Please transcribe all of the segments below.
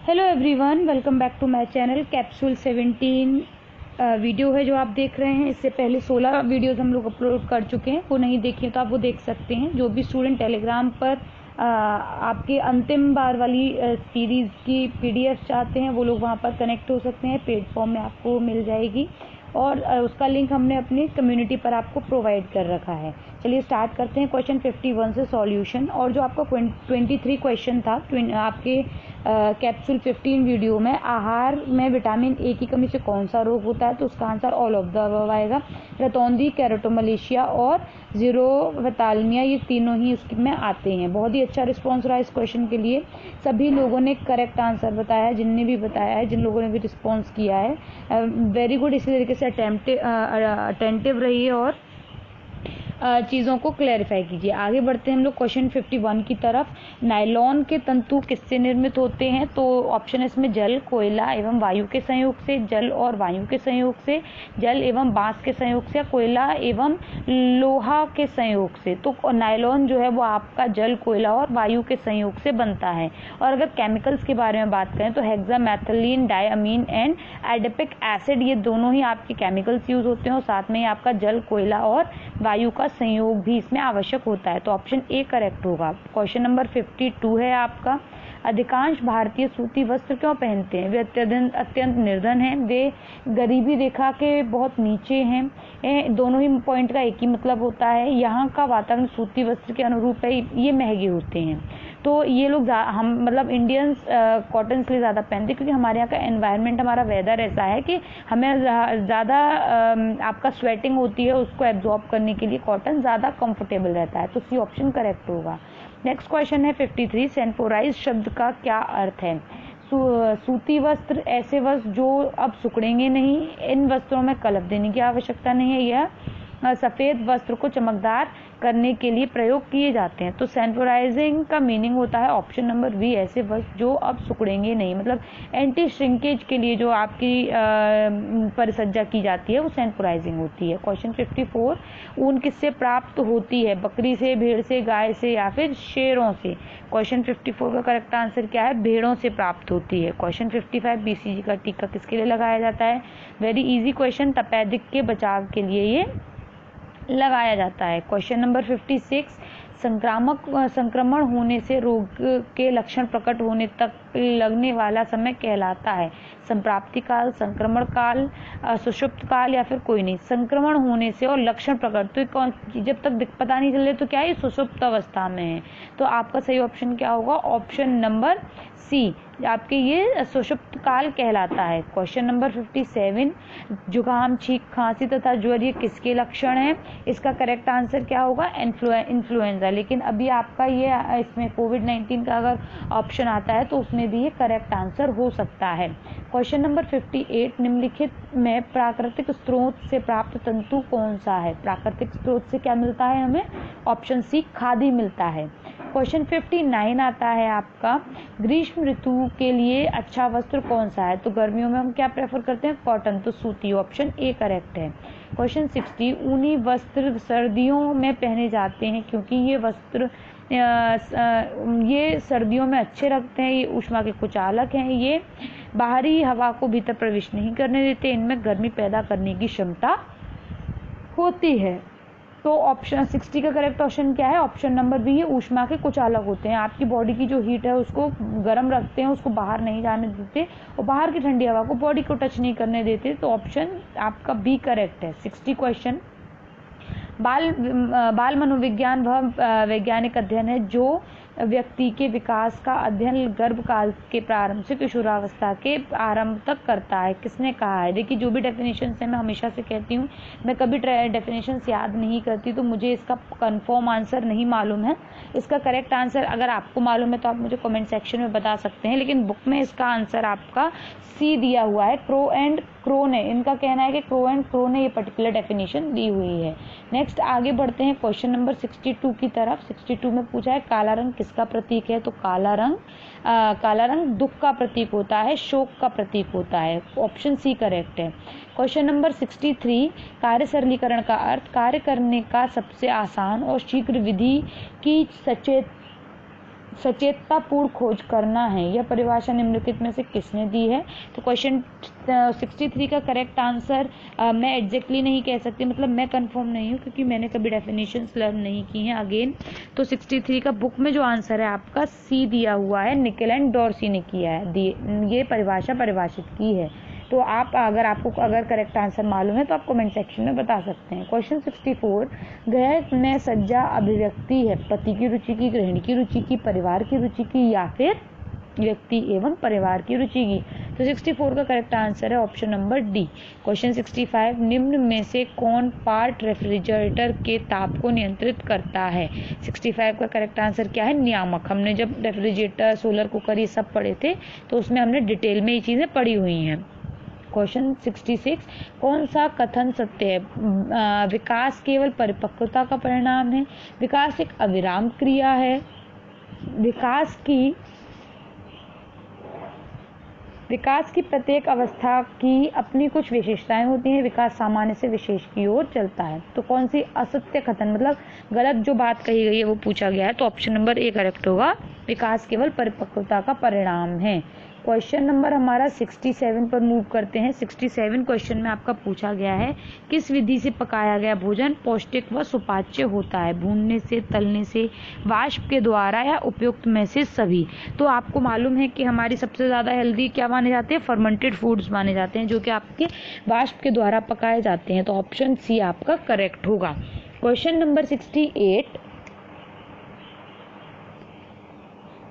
Hello everyone, welcome back to my channel. Capsule 17 video है जो आप देख रहे हैं। इससे पहले 16 वीडियोस हम लोग अपलोड कर चुके हैं। वो नहीं देखे तो आप वो देख सकते हैं। जो भी स्टूडेंट टेलीग्राम पर आपके अंतिम बार वाली सीरीज़ की पीडीएफ चाहते हैं वो लोग वहाँ पर कनेक्ट हो सकते हैं। पेड फॉर्म में आपको मिल जाएगी और उसका लिंक हमने अपनी कम्युनिटी पर आपको प्रोवाइड कर रखा है। चलिए स्टार्ट करते हैं क्वेश्चन 51 से सॉल्यूशन। और जो आपका 23 क्वेश्चन था आपके कैप्सूल 15 वीडियो में, आहार में विटामिन ए की कमी से कौन सा रोग होता है, तो उसका answer all of the above आएगा। रतौंधी, केराटोमलेशिया और जीरोवैथालमिया, ये तीनों ही उसमें आते हैं। बहुत ही अच्छा रिस्पॉन्स रहा इस क्वेश्चन के लिए। सभी लोगों ने करेक्ट आंसर बताया है, जिनने भी बताया है, जिन लोगों ने भी रिस्पॉन्स किया है। Very good. इसी तरीके से अटेंटिव रहिए और चीज़ों को क्लैरिफाई कीजिए। आगे बढ़ते हैं हम लोग क्वेश्चन 51 की तरफ। नायलॉन के तंतु किससे निर्मित होते हैं, तो ऑप्शन है इसमें जल, कोयला एवं वायु के संयोग से, जल और वायु के संयोग से, जल एवं बांस के संयोग से, कोयला एवं लोहा के संयोग से। तो नायलॉन जो है वो आपका जल, कोयला और वायु के संयोग से बनता है। और अगर केमिकल्स के बारे में बात करें तो हेक्सामेथिलीन, डायअमीन एंड एडिपिक एसिड, ये दोनों ही आपके केमिकल्स यूज होते हैं और साथ में ही आपका जल, कोयला और वायु का संयोग भी इसमें आवश्यक होता है। तो ऑप्शन ए करेक्ट होगा। क्वेश्चन नंबर 52 है आपका। अधिकांश भारतीय सूती वस्त्र क्यों पहनते हैं? वे अत्यंत निर्धन हैं, वे गरीबी रेखा के बहुत नीचे हैं। दोनों ही पॉइंट का एक ही मतलब होता है। यहाँ का वातावरण सूती वस्त्र के अनुरूप है, ये महंगे होते हैं। तो ये लोग हम मतलब इंडियंस कॉटन इसलिए ज़्यादा पहनते हैं क्योंकि हमारे यहाँ का एनवायरनमेंट, हमारा वेदर ऐसा है कि हमें ज़्यादा आपका स्वेटिंग होती है, उसको एब्जॉर्ब करने के लिए कॉटन ज़्यादा कंफर्टेबल रहता है। तो सी ऑप्शन करेक्ट होगा। नेक्स्ट क्वेश्चन है 53। सेंपोराइज शब्द का क्या अर्थ है? सूती वस्त्र ऐसे वस्त्र जो अब सिकुड़ेंगे नहीं। इन वस्त्रों में कलफ देने की आवश्यकता नहीं है। यह सफ़ेद वस्त्र को चमकदार करने के लिए प्रयोग किए जाते हैं। तो सेंपोराइजिंग का मीनिंग होता है ऑप्शन नंबर बी, ऐसे वस्त्र जो अब सिकुड़ेंगे नहीं। मतलब एंटी श्रिंकेज के लिए जो आपकी परिसज्जा की जाती है वो सेंपोराइजिंग होती है। क्वेश्चन 54। ऊन किससे प्राप्त होती है? बकरी से, भेड़ से, गाय से या फिर शेरों से? क्वेश्चन 54 का करेक्ट आंसर क्या है? भेड़ों से प्राप्त होती है। क्वेश्चन 55। बीसीजी का टीका किसके लिए लगाया जाता है? वेरी इजी क्वेश्चन, तपेदिक के बचाव के लिए ये लगाया जाता है। Question number 56। संक्रमण होने से रोग के लक्षण प्रकट होने तक लगने वाला समय कहलाता है? संप्राप्ति काल, संक्रमण काल, सुषुप्त काल या फिर कोई नहीं? संक्रमण होने से और लक्षण प्रकट, तो कौन, जब तक पता नहीं चले तो क्या है, सुषुप्त अवस्था में है। तो आपका सही ऑप्शन क्या होगा? ऑप्शन नंबर सी, आपके ये सुषुप्त काल कहलाता है। Question number 57। जुकाम, छींक, खांसी तथा ज्वर ये किसके लक्षण हैं? इसका करेक्ट आंसर क्या होगा? इन्फ्लुएंजा। लेकिन अभी आपका ये इसमें कोविड-19 का अगर ऑप्शन आता है तो उसमें भी ये करेक्ट आंसर हो सकता है। Question number 58। निम्नलिखित में प्राकृतिक स्रोत से प्राप्त तंतु कौन सा है? प्राकृतिक स्रोत से क्या मिलता है हमें? ऑप्शन सी, खादी मिलता है। क्वेश्चन 59 आता है आपका। ग्रीष्म ऋतु के लिए अच्छा वस्त्र कौन सा है? तो गर्मियों में हम क्या प्रेफर करते हैं? कॉटन, तो सूती। ऑप्शन ए करेक्ट है। क्वेश्चन 60। ऊनी वस्त्र सर्दियों में पहने जाते हैं क्योंकि ये वस्त्र ये सर्दियों में अच्छे लगते हैं, ये ऊष्मा के कुचालक हैं, ये बाहरी हवा को भीतर प्रवेश नहीं करने देते, इनमें गर्मी पैदा करने की क्षमता होती है। तो ऑप्शन 60 का करेक्ट ऑप्शन क्या है? ऑप्शन नंबर बी, ये ऊष्मा के कुचालक होते हैं। आपकी बॉडी की जो हीट है उसको गर्म रखते हैं, उसको बाहर नहीं जाने देते और बाहर की ठंडी हवा को बॉडी को टच नहीं करने देते। तो ऑप्शन आपका बी करेक्ट है। 60 क्वेश्चन। बाल मनोविज्ञान वह वैज्ञानिक अध्ययन है जो व्यक्ति के विकास का अध्ययन गर्भकाल के प्रारंभ से किशोरावस्था के आरंभ तक करता है। किसने कहा है? देखिए, जो भी डेफिनेशन है मैं हमेशा से कहती हूँ, मैं कभी डेफिनेशन याद नहीं करती, तो मुझे इसका कंफर्म आंसर नहीं मालूम है। इसका करेक्ट आंसर अगर आपको मालूम है तो आप मुझे कमेंट सेक्शन में बता सकते हैं, लेकिन बुक में इसका आंसर आपका सी दिया हुआ है। क्रो एंड क्रो ने, इनका कहना है कि क्रो एंड क्रो ने ये पर्टिकुलर डेफिनेशन दी हुई है। नेक्स्ट आगे बढ़ते हैं क्वेश्चन नंबर 62 की तरफ। 62 में पूछा है काला रंग किसका प्रतीक है? तो काला रंग दुख का प्रतीक होता है, शोक का प्रतीक होता है। ऑप्शन सी करेक्ट है। Question number 63। कार्य सरलीकरण का अर्थ कार्य करने का सबसे आसान और शीघ्र विधि की सचेत सचेततापूर्ण खोज करना है। यह परिभाषा निम्नलिखित में से किसने दी है? तो क्वेश्चन 63 का करेक्ट आंसर मैं एग्जैक्टली नहीं कह सकती, मतलब मैं कंफर्म नहीं हूँ क्योंकि मैंने कभी डेफिनेशंस लर्न नहीं की हैं अगेन। तो 63 का बुक में जो आंसर है आपका सी दिया हुआ है, निकेल एंड डॉर्सी ने किया है, ये परिभाषा परिभाषित की है। तो आपको करेक्ट आंसर मालूम है तो आप कमेंट सेक्शन में बता सकते हैं। क्वेश्चन 64, ग्रह में सज्जा अभिव्यक्ति है पति की रुचि की, गृहिणी की रुचि की, परिवार की रुचि की या फिर व्यक्ति एवं परिवार की रुचि की? तो 64 का करेक्ट आंसर है ऑप्शन नंबर डी। क्वेश्चन 65, निम्न में से कौन पार्ट रेफ्रिजरेटर के ताप को नियंत्रित करता है? 65 का करेक्ट आंसर क्या है? नियामक। हमने जब रेफ्रिजरेटर, सोलर कुकर ये सब पढ़े थे तो उसमें हमने डिटेल में ये चीज़ें पढ़ी हुई हैं। क्वेश्चन 66, कौन सा कथन सत्य है? विकास केवल परिपक्वता का परिणाम है, विकास एक अविराम क्रिया है, विकास की प्रत्येक अवस्था की अपनी कुछ विशेषताएं होती हैं, विकास सामान्य से विशेष की ओर चलता है। तो कौन सी असत्य कथन, मतलब गलत जो बात कही गई है वो पूछा गया है, तो ऑप्शन नंबर ए करेक्ट होगा, विकास केवल परिपक्वता का परिणाम है। क्वेश्चन नंबर हमारा 67 पर मूव करते हैं। 67 क्वेश्चन में आपका पूछा गया है, किस विधि से पकाया गया भोजन पौष्टिक व सुपाच्य होता है? भूनने से, तलने से, वाष्प के द्वारा या उपयुक्त में से सभी? तो आपको मालूम है कि हमारी सबसे ज़्यादा हेल्दी क्या माने जाते हैं? फर्मेंटेड फूड्स माने जाते हैं, जो कि आपके वाष्प के द्वारा पकाए जाते हैं। तो ऑप्शन सी आपका करेक्ट होगा। क्वेश्चन नंबर 68,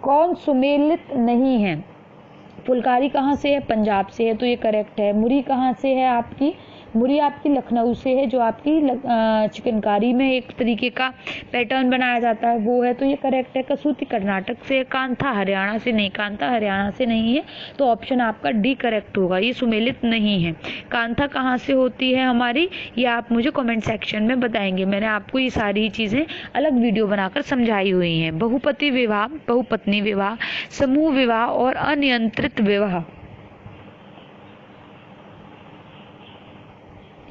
कौन सुमेलित नहीं है? फुलकारी कहाँ से है? पंजाब से है, तो ये करेक्ट है। मुरी कहाँ से है आपकी? मुरी आपकी लखनऊ से है, जो आपकी चिकनकारी में एक तरीके का पैटर्न बनाया जाता है वो है, तो ये करेक्ट है। कसूती कर्नाटक से है, कांथा हरियाणा से नहीं, कांथा हरियाणा से नहीं है, तो ऑप्शन आपका डी करेक्ट होगा, ये सुमेलित नहीं है। कांथा कहाँ से होती है हमारी, ये आप मुझे कमेंट सेक्शन में बताएंगे। मैंने आपको ये सारी चीज़ें अलग वीडियो बनाकर समझाई हुई हैं। बहुपति विवाह, बहुपत्नी विवाह, समूह विवाह और अनियंत्रित विवाह,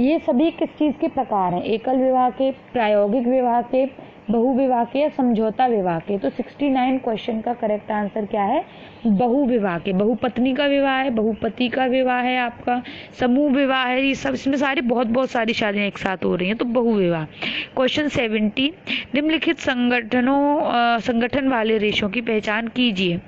ये सभी किस चीज़ के प्रकार हैं? एकल विवाह के, प्रायोगिक विवाह के, बहु विवाह के या समझौता विवाह के? तो 69 क्वेश्चन का करेक्ट आंसर क्या है? बहु विवाह के। बहुपत्नी का विवाह है, बहुपति का विवाह है, आपका समूह विवाह है, ये सब इसमें सारी बहुत सारी शादियां एक साथ हो रही हैं, तो बहु विवाह। क्वेश्चन 70, निम्नलिखित संगठन वाले रेशों की पहचान कीजिए।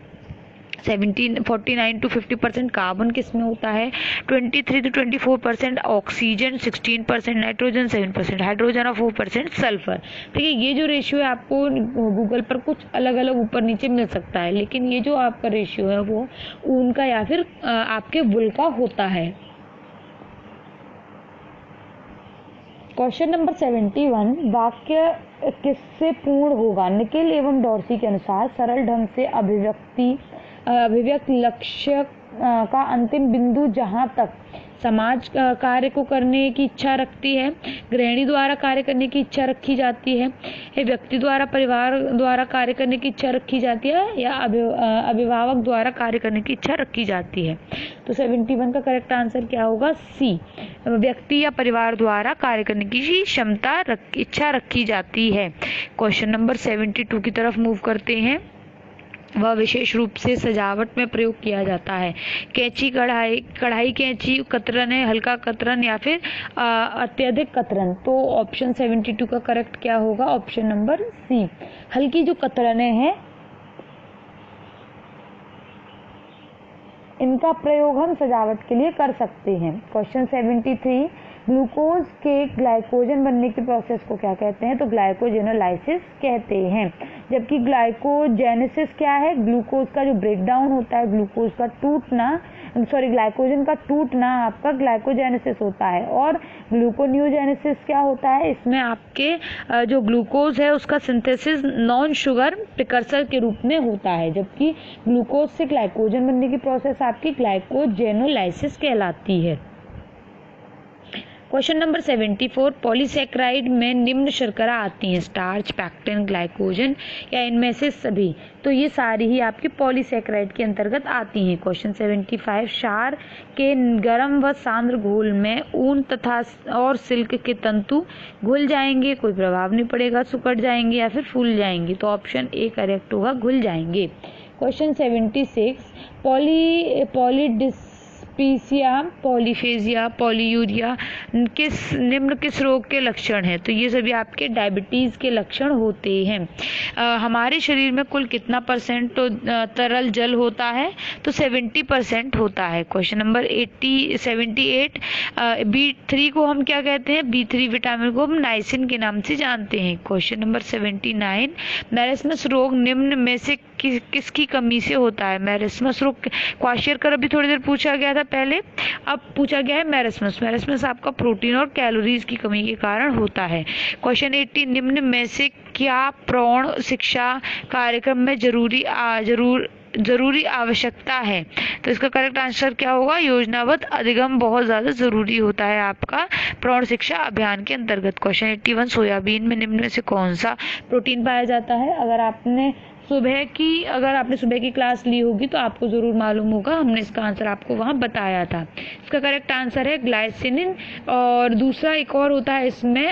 49 to 50% कार्बन किसमें होता है? 23 to 24% ऑक्सीजन, 16% नाइट्रोजन, 7% हाइड्रोजन और 4% सल्फर। ठीक है, ये जो रेशियो है आपको गूगल पर कुछ अलग अलग ऊपर नीचे मिल सकता है, लेकिन ये जो आपका रेशियो है वो उनका या फिर आपके वुल का होता है। क्वेश्चन नंबर 71, वाक्य किससे पूर्ण होगा? निकेल एवं डॉर्सी के अनुसार सरल ढंग से अभिव्यक्त लक्ष्य का अंतिम बिंदु जहां तक समाज कार्य को करने की इच्छा रखती है, गृहिणी द्वारा कार्य करने की इच्छा रखी जाती है, व्यक्ति द्वारा, परिवार द्वारा कार्य करने की इच्छा रखी जाती है, या अभिभावक द्वारा कार्य करने की इच्छा रखी जाती है? तो 71 का करेक्ट आंसर क्या होगा? सी, व्यक्ति या परिवार द्वारा कार्य करने की क्षमता इच्छा रखी जाती है। क्वेश्चन नंबर 72 की तरफ मूव करते हैं। वह विशेष रूप से सजावट में प्रयोग किया जाता है। कैंची, कढ़ाई कैंची, कतरन है, हल्का कतरन या फिर अत्यधिक कतरन? तो ऑप्शन 72 का करेक्ट क्या होगा? ऑप्शन नंबर सी, हल्की जो कतरने हैं इनका प्रयोग हम सजावट के लिए कर सकते हैं। क्वेश्चन 73, ग्लूकोज के ग्लाइकोजन बनने की प्रोसेस को क्या कहते हैं? तो ग्लाइकोजेनोलाइसिस कहते हैं। जबकि ग्लाइकोजेनेसिस क्या है? ग्लूकोज का जो ब्रेकडाउन होता है, ग्लूकोज का टूटना, ग्लाइकोजन का टूटना आपका ग्लाइकोजेनेसिस होता है। और ग्लूकोनियोजेनेसिस क्या होता है? इसमें आपके जो ग्लूकोज है उसका सिंथेसिस नॉन शुगर प्रिकर्सर के रूप में होता है, जबकि ग्लूकोज से ग्लाइकोजन बनने की प्रोसेस आपकी ग्लाइकोजेनोलाइसिस कहलाती है। क्वेश्चन नंबर 74, पॉलीसेक्राइड में निम्न शर्करा आती हैं, स्टार्च, पैक्टिन, ग्लाइकोजन या इनमें से सभी। तो ये सारी ही आपकी पॉलीसेक्राइड के अंतर्गत आती हैं। क्वेश्चन 75, क्षार के गर्म व सांद्र घोल में ऊन तथा और सिल्क के तंतु घुल जाएंगे, कोई प्रभाव नहीं पड़ेगा, सुकड़ जाएंगे या फिर फूल जाएंगे। तो ऑप्शन ए करेक्ट होगा, घुल जाएंगे। क्वेश्चन 76, पॉलीडिस्पीसिया, पॉलीफेजिया, पॉलीयूरिया किस रोग के लक्षण हैं? तो ये सभी आपके डायबिटीज के लक्षण होते हैं। हमारे शरीर में कुल कितना परसेंट तो तरल जल होता है? तो 70% होता है। क्वेश्चन नंबर 78, B3 को हम क्या कहते हैं? B3 विटामिन को हम नाइसिन के नाम से जानते हैं। क्वेश्चन नंबर 79, मैरस्मस रोग निम्न में से किसकी कमी से होता है? मैरस्मस रोग क्वाशियरकर अभी थोड़ी देर पूछा गया था पहले, अब पूछा गया है मैरस्मस आपका प्रोटीन और कैलोरीज की कमी के कारण होता है। क्वेश्चन 80, निम्न में से क्या प्रौढ़ शिक्षा कार्यक्रम में जरूरी आवश्यकता है? तो इसका करेक्ट आंसर क्या होगा? योजनाबद्ध अधिगम बहुत ज्यादा जरूरी होता है आपका प्रौढ़ शिक्षा अभियान के अंतर्गत। क्वेश्चन 81, सोयाबीन में निम्न में से कौन सा प्रोटीन पाया जाता है? अगर आपने सुबह की क्लास ली होगी तो आपको जरूर मालूम होगा, हमने इसका आंसर आपको वहां बताया था। इसका करेक्ट आंसर है ग्लाइसिनिन, और दूसरा एक और होता है इसमें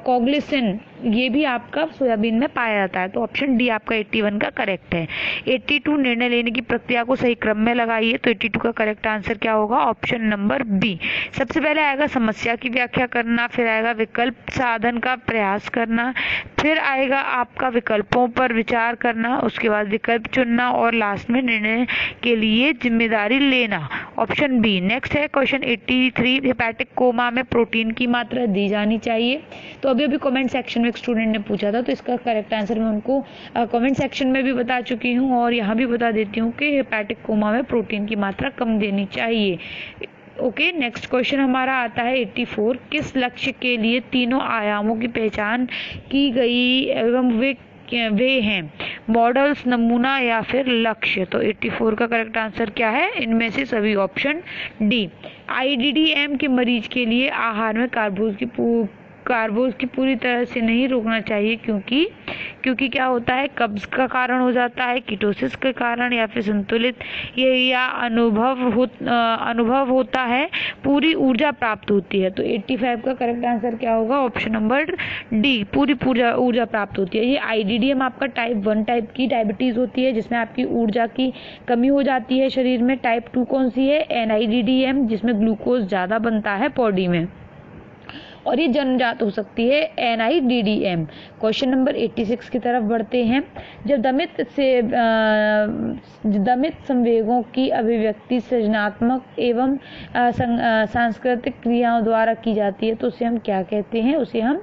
कॉग्लिसिन, ये भी आपका सोयाबीन में पाया जाता है। तो ऑप्शन डी आपका 81 का करेक्ट है। 82, निर्णय लेने की प्रक्रिया को सही क्रम में लगाइए। तो 82 का करेक्ट आंसर क्या होगा? Option number B. सबसे पहले आएगा समस्या की व्याख्या करना, फिर आएगा विकल्प साधन का प्रयास करना, फिर आएगा आपका विकल्पों पर विचार करना, उसके बाद विकल्प चुनना और लास्ट में निर्णय के लिए जिम्मेदारी लेना। Option B. नेक्स्ट है क्वेश्चन 83, हेपेटिक कोमा में प्रोटीन की मात्रा दी जानी चाहिए। तो अभी कमेंट सेक्शन में एक स्टूडेंट ने पूछा था, तो इसका करेक्ट आंसर मैं उनको कमेंट सेक्शन में भी बता चुकी हूँ और यहाँ भी बता देती हूँ कि हेपेटिक कोमा में प्रोटीन की मात्रा कम देनी चाहिए। ओके, नेक्स्ट क्वेश्चन हमारा आता है 84, किस लक्ष्य के लिए तीनों आयामों की पहचान की गई एवं वे हैं? मॉडल्स, नमूना या फिर लक्ष्य? तो 84 का करेक्ट आंसर क्या है? इनमें से सभी, ऑप्शन डी। IDDM के मरीज के लिए आहार में कार्बोज की पूरी तरह से नहीं रोकना चाहिए, क्योंकि क्या होता है? कब्ज का कारण हो जाता है, कीटोसिस के कारण, या फिर संतुलित या अनुभव होता है, पूरी ऊर्जा प्राप्त होती है। तो 85 का करेक्ट आंसर क्या होगा? ऑप्शन नंबर डी, पूरी ऊर्जा प्राप्त होती है। ये IDDM आपका टाइप 1 टाइप की डायबिटीज होती है, जिसमें आपकी ऊर्जा की कमी हो जाती है शरीर में। टाइप 2 कौन सी है? NIDDM, जिसमें ग्लूकोज ज्यादा बनता है बॉडी में, और ये जन्मजात हो सकती है NIDDM। क्वेश्चन नंबर 86 की तरफ बढ़ते हैं। जब दमित संवेगों की अभिव्यक्ति सृजनात्मक एवं सांस्कृतिक क्रियाओं द्वारा की जाती है तो उसे हम क्या कहते हैं? उसे हम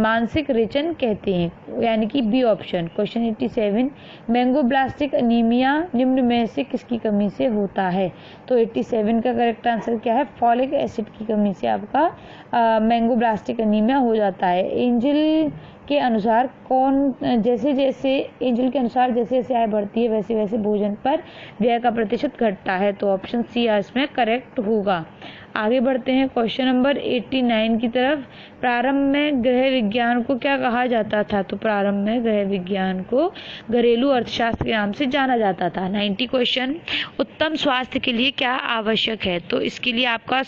मानसिक रेचन कहते हैं, यानी कि बी ऑप्शन। क्वेश्चन 87, मैंगोब्लास्टिक अनीमिया निम्न में से किसकी कमी से होता है? तो 87 का करेक्ट आंसर क्या है? फॉलिक एसिड की कमी से आपका मैंगोब्लास्टिक अनीमिया हो जाता है। एंजल के अनुसार जैसे जैसे आय बढ़ती है वैसे वैसे भोजन पर व्यय का प्रतिशत घटता है। तो ऑप्शन सी इसमें करेक्ट होगा। आगे बढ़ते हैं क्वेश्चन नंबर 89 की तरफ। प्रारंभ में गृह विज्ञान को क्या कहा जाता था? तो प्रारंभ में गृह विज्ञान को घरेलू अर्थशास्त्र के नाम से जाना जाता था। 90 क्वेश्चन, उत्तम स्वास्थ्य के लिए क्या आवश्यक है? तो इसके लिए आपका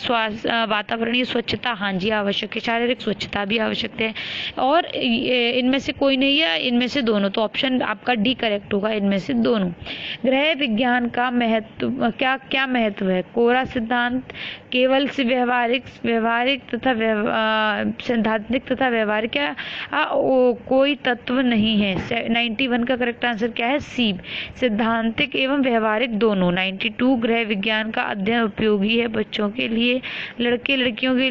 वातावरणीय स्वच्छता, हाँ जी आवश्यक है, शारीरिक स्वच्छता भी आवश्यक है, और इनमें से कोई नहीं है, इनमें से दोनों। तो ऑप्शन आपका डी करेक्ट होगा, इनमें से दोनों। गृह विज्ञान का महत्व क्या महत्व है? कोरा सिद्धांत, केवल से व्यवहारिक तथा सैद्धांतिक तथा व्यवहारिक कोई तत्व नहीं है। 91 का करेक्ट आंसर क्या है? सी, सिद्धांतिक एवं व्यवहारिक दोनों। 92, गृह विज्ञान का अध्ययन उपयोगी है बच्चों के लिए, लड़कियों के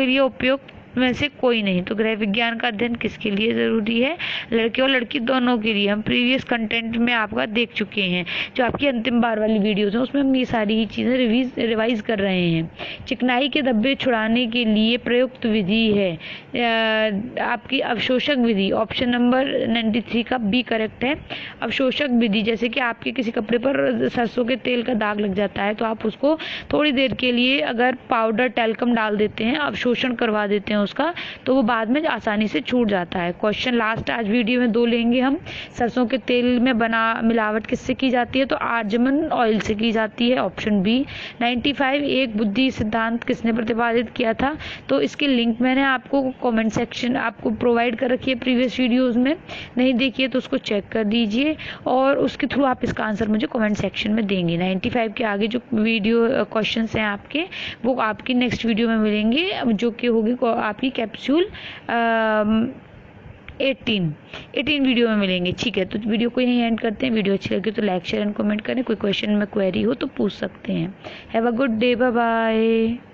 लिए उपयुक्त में से कोई नहीं। तो गृह विज्ञान का अध्ययन किसके लिए ज़रूरी है? लड़के और लड़की दोनों के लिए। हम प्रीवियस कंटेंट में आपका देख चुके हैं, जो आपकी अंतिम बार वाली वीडियोज़ हैं उसमें हम ये सारी ही चीज़ें रिवाइज कर रहे हैं। चिकनाई के धब्बे छुड़ाने के लिए प्रयुक्त विधि है आपकी अवशोषक विधि। ऑप्शन नंबर 93 का बी करेक्ट है। अवशोषक विधि, जैसे कि आपके किसी कपड़े पर सरसों के तेल का दाग लग जाता है तो आप उसको थोड़ी देर के लिए अगर पाउडर टैल्कम डाल देते हैं, अवशोषण करवा देते हैं उसका, तो वो बाद में आसानी से छूट जाता है। क्वेश्चन लास्ट आज वीडियो में 2 लेंगे हम। सरसों के तेल में बना मिलावट किससे की जाती है? तो आर्जमन ऑयल से की जाती है, ऑप्शन बी। 95 एक बुद्धि सिद्धांत किसने प्रतिपादित किया था? तो इसके लिंक मैंने आपको कमेंट सेक्शन आपको प्रोवाइड कर रखी है प्रीवियस वीडियोस में, नहीं देखिए तो उसको चेक कर दीजिए और उसके थ्रू आप इसका आंसर मुझे कमेंट सेक्शन में देंगे। 95 के आगे जो वीडियो क्वेश्चंस हैं आपके, वो आपकी नेक्स्ट वीडियो में मिलेंगे, जो कि होगी आपकी कैप्सूल 18 वीडियो में मिलेंगे। ठीक है, तो वीडियो को यहीं एंड करते हैं। वीडियो अच्छी लगी तो लाइक शेयर एंड कमेंट करें। कोई क्वेश्चन में क्वेरी हो तो पूछ सकते हैं। Have a good day, bye bye.